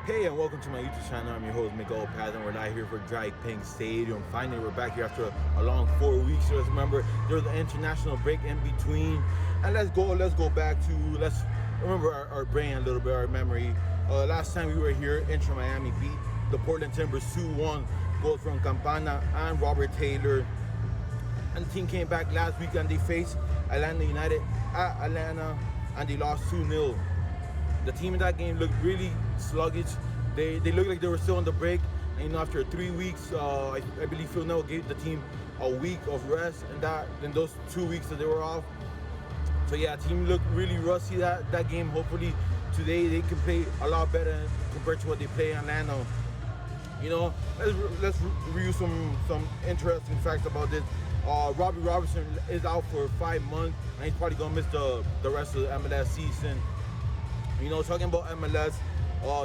Hey, and welcome to my YouTube channel. I'm your host, Miguel Paz, and we're live here for Dry Pink Stadium. Finally, we're back here after a long 4 weeks. So let's remember, there was an international break in between. And let's go back to, let's remember our brain a little bit, our memory. Last time we were here, Inter Miami beat the Portland Timbers 2-1. Goals from Campana and Robert Taylor. And the team came back last week and they faced Atlanta United at Atlanta, and they lost 2-0. The team in that game looked really sluggish. They looked like they were still on the break. And after 3 weeks, I believe Phil Neville gave the team a week of rest, and in those 2 weeks that they were off. So yeah, team looked really rusty that game. Hopefully today they can play a lot better compared to what they play in Atlanta. You know, let's review some interesting facts about this. Robbie Robertson is out for 5 months, and he's probably gonna miss the rest of the MLS season. You know, talking about MLS,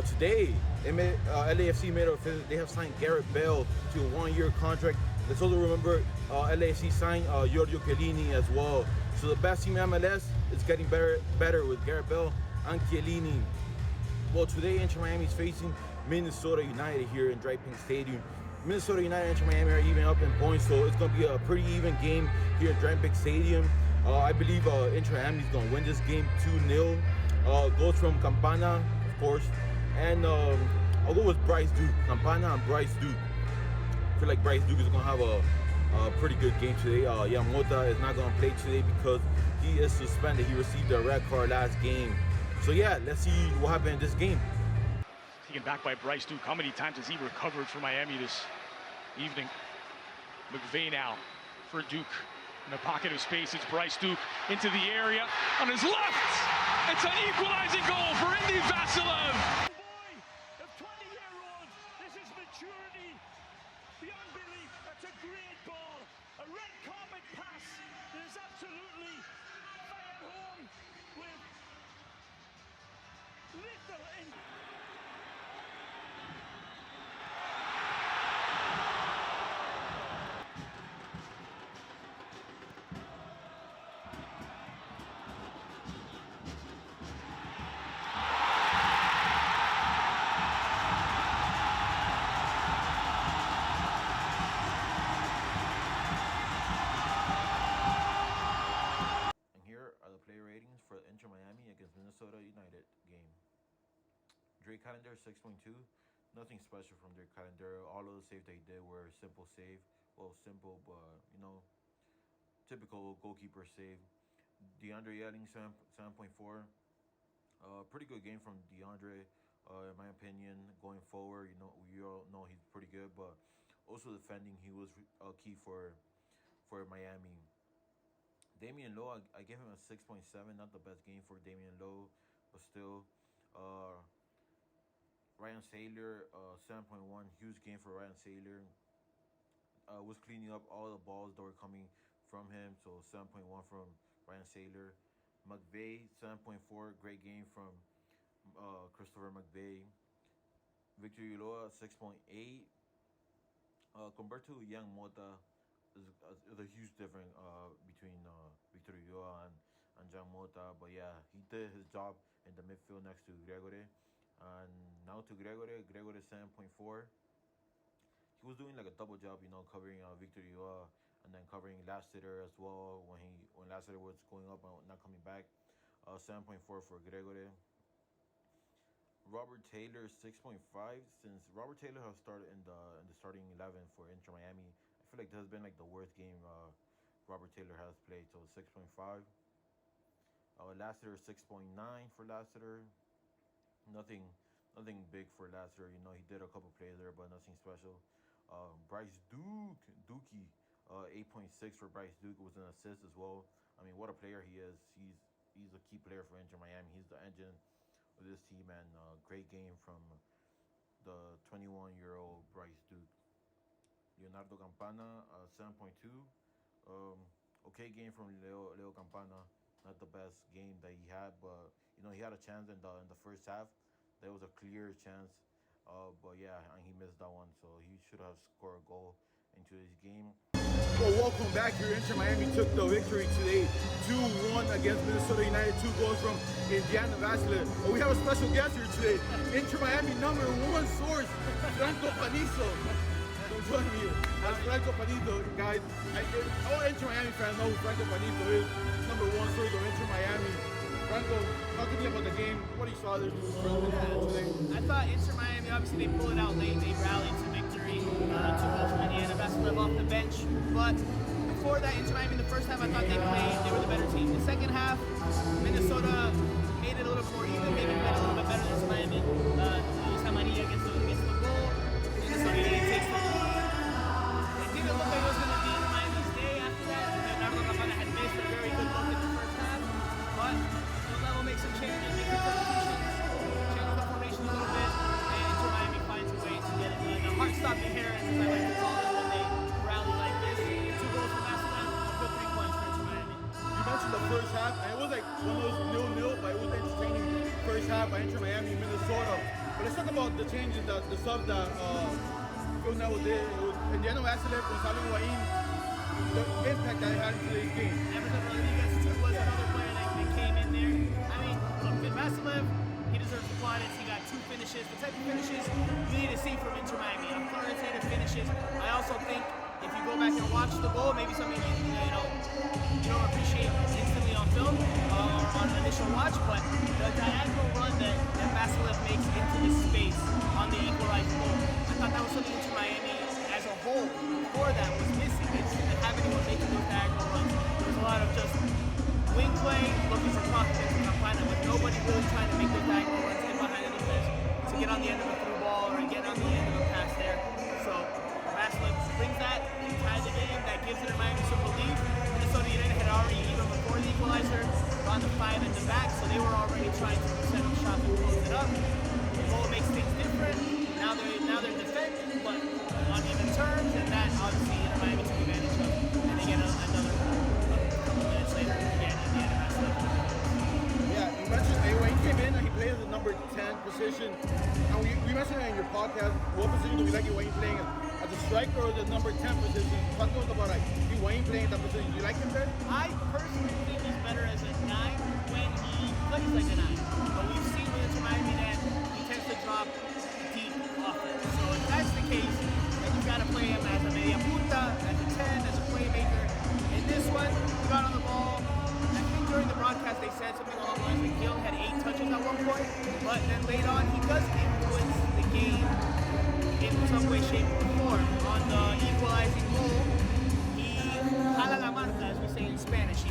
today LAFC made a visit. They have signed Gareth Bale to a 1-year contract. Let's also remember LAFC signed Giorgio Chiellini as well. So the best team in MLS is getting better with Gareth Bale and Chiellini. Well, today Inter Miami is facing Minnesota United here in Dry Pink Stadium. Minnesota United and Inter Miami are even up in points, so it's going to be a pretty even game here in Dry Pink Stadium. I believe Inter Miami is going to win this game 2-0. Goals from Campana, of course, and I'll go with Bryce Duke. Campana and Bryce Duke. I feel like Bryce Duke is going to have a pretty good game today. Yamota is not going to play today because he is suspended. He received a red card last game. So yeah, let's see what happened in this game. Taken back by Bryce Duke. How many times has he recovered for Miami this evening? McVay now for Duke. In the pocket of space, it's Bryce Duke into the area on his left. It's an equalizing goal for Indy Vasilev. Boy of 20-year-old, this is maturity beyond belief. That's a great ball. A red carpet pass that is absolutely fired home with little. Player ratings for Inter Miami against Minnesota United game. Drake Calendar 6.2. Nothing special from Drake Calendar. All of the saves they did were simple save. Well, simple, but you know, typical goalkeeper save. DeAndre Yelling 7.4. Pretty good game from DeAndre, in my opinion. Going forward, you know, we all know he's pretty good, but also defending, he was key for Miami. Damian Lowe, I gave him a 6.7. Not the best game for Damian Lowe, but still. Ryan Saylor, 7.1. Huge game for Ryan Saylor. Was cleaning up all the balls that were coming from him, so 7.1 from Ryan Saylor. McVay, 7.4. Great game from Christopher McVay. Victor Ulloa, 6.8. Compared to Young Mota, is a huge difference between Victor Ulloa and John Mota. But yeah, he did his job in the midfield next to Gregory. And now to Gregory 7.4. He was doing like a double job, you know, covering Victor Ulloa and then covering Lassiter as well when Lassiter was going up and not coming back. 7.4 for Gregory. Robert Taylor 6.5. Since Robert Taylor has started in the starting 11 for Inter Miami, I feel like this has been like the worst game Robert Taylor has played. So 6.5. Lassiter 6.9 for Lassiter. Nothing big for Lassiter. You know, he did a couple plays there, but nothing special. Bryce Dookie, 8.6 for Bryce Duke. It was an assist as well. I mean, what a player he is. He's a key player for Inter Miami. He's the engine of this team, and great game from the 21-year-old Bryce Duke. Leonardo Campana, 7.2. Okay game from Leo Campana. Not the best game that he had, but you know, he had a chance in the first half. There was a clear chance, but yeah, and he missed that one. So he should have scored a goal into his game. Well, welcome back here. Inter Miami took the victory today, 2-1 against Minnesota United. 2 goals from Indiana Vasilev. But we have a special guest here today. Inter Miami #1 source, FRANCO PANIZO. So join me as FRANCO PANIZO, guys. All Inter Miami fans know who FRANCO PANIZO is. #1 source of Inter Miami. Franco, talk to me about the game. What you saw there today? I thought Inter Miami, obviously they pulled it out late. They rallied to victory. 2 goals from Indiana Vasilev off the bench. But before that, Inter Miami in the first half, I thought they were the better team. The second half, Minnesota made it a little more even, maybe played a little bit better than Inter Miami. Samaria gets the goal. Minnesota United takes the lead. It didn't look like it was going to be Miami's day after that. Bernardo Rapana had missed a very good look in the first half. But make some changes, make some substitutions, change the formation a little bit, and Inter Miami finds a way to get it done. A heart-stopping errand, as I like to call it, when they rally like this. 2 goals from Vasilev, a good 3 points for Inter Miami. You mentioned the first half, and it was like one of those 0-0, but it was entertaining first half by Inter Miami, Minnesota. But let's talk about the changes, the subs that Phil Neville did. It was Indiana Vasilev, Gonzalo Higuain, the impact that it had in today's game. Emerson Rodriguez, too, was another player that came in there. I mean, look, Vasilev, he deserves the plaudits. He got 2 finishes. The type of finishes you need to see from Inter Miami. Authoritative finishes. I also think if you go back and watch the goal, maybe something you don't appreciate instantly on film or on initial watch, but the diagonal run that Vasilev makes into the space on the equalized goal, I thought that was something Inter Miami as a whole before that was missing. They just didn't have anyone making those diagonal runs. There was a lot of just wing play, looking for confidence in Campana, but nobody really trying to make those diagonal runs in behind the defense to get on the end of a through ball or get on the end of a pass there. So Vasilev brings that, he ties it in, that gives Inter Miami some belief. Minnesota United had already, even before the equalizer, gone to 5 in the back, so they were already trying to set up shop and close it up. The goal makes things different. Now they're defending, but on even terms, and that obviously Inter Miami took advantage of, and they get another couple minutes later again. Yeah, you mentioned when he came in, he played the number 10 position. And we mentioned it in your podcast. What position do we like Higuain playing as a striker or the number 10 position? Talk to us about Higuain playing that position. Do you like him there? I personally think he's better as a 9 when he plays like a 9. But we've seen with Inter Miami that he tends to drop deep offense. So if that's the case, then you've got to play him as a media punta, as a 10, as a playmaker. In this one, he got on the ball. During the broadcast, they said something along the lines like he only had 8 touches at one point, but then later on, he does influence the game in some way, shape, or form. On the equalizing goal, he jala la marca, as we say in Spanish. He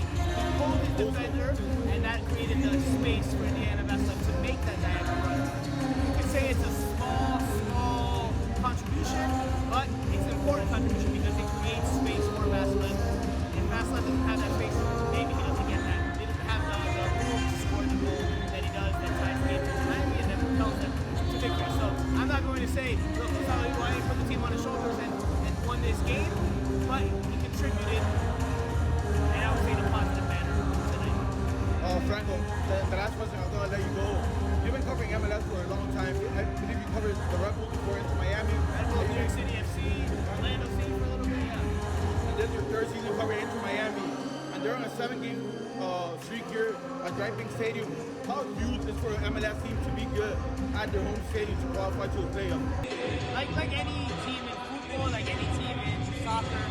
pulled his defender, and that created the space for Indiana Vasilev to make that diagonal run. You could say it's a small contribution, but it's an important contribution because it creates space for Vasilev. If Vasilev doesn't have that space, maybe he doesn't get that. I'm not going to say, look, Gonzalo Higuain put the team on his shoulders and won this game, but he contributed, and I would say in a positive manner tonight. Franco, the last question, I'm going to let you go. You've been covering MLS for a long time. I believe you covered the Red Bulls before into Miami. Red Bulls, New York City FC, Orlando City for a little bit, yeah. And this is your 3rd season covering into Miami. And they're on a 7-game streak here at Driving Stadium. How huge is for an MLS team to be good at their home stadium to qualify to a playoff? Like any team in football, like any team in soccer,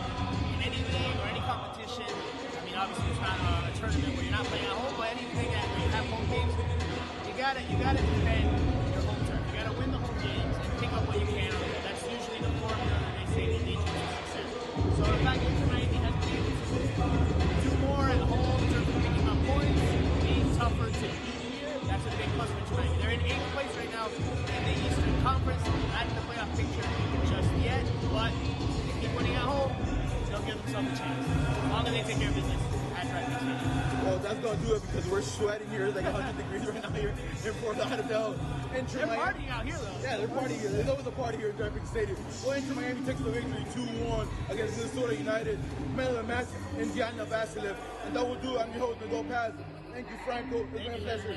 in any league or any competition, I mean, obviously it's not a tournament where you're not playing at home, but anything that where you have home games, you gotta defend your home turf. You gotta win the home games and pick up what you can. That's usually the formula that they say they need to success. So in fact, Inter Miami has been able to do more at home in terms of picking up points, being tougher to beat. That's a big plus for Inter Miami. They're in 8th place right now in the Eastern Conference, not in the playoff picture just yet, but if they keep winning at home, they'll give themselves a chance. As long as they take care of business at Driving Stadium. Well, that's going to do it because we're sweating here. It's like 100 degrees right now here in Fort Lauderdale. They're partying out here, though. Yeah, they're partying here. There's always a party here at Driving Stadium. Well, Inter Miami takes the victory 2-1 against Minnesota United. Man of the match, Indiana Vasilev. And that will do it. I'm your host, Miguel Paz. Thank you, Franco. It's been a pleasure.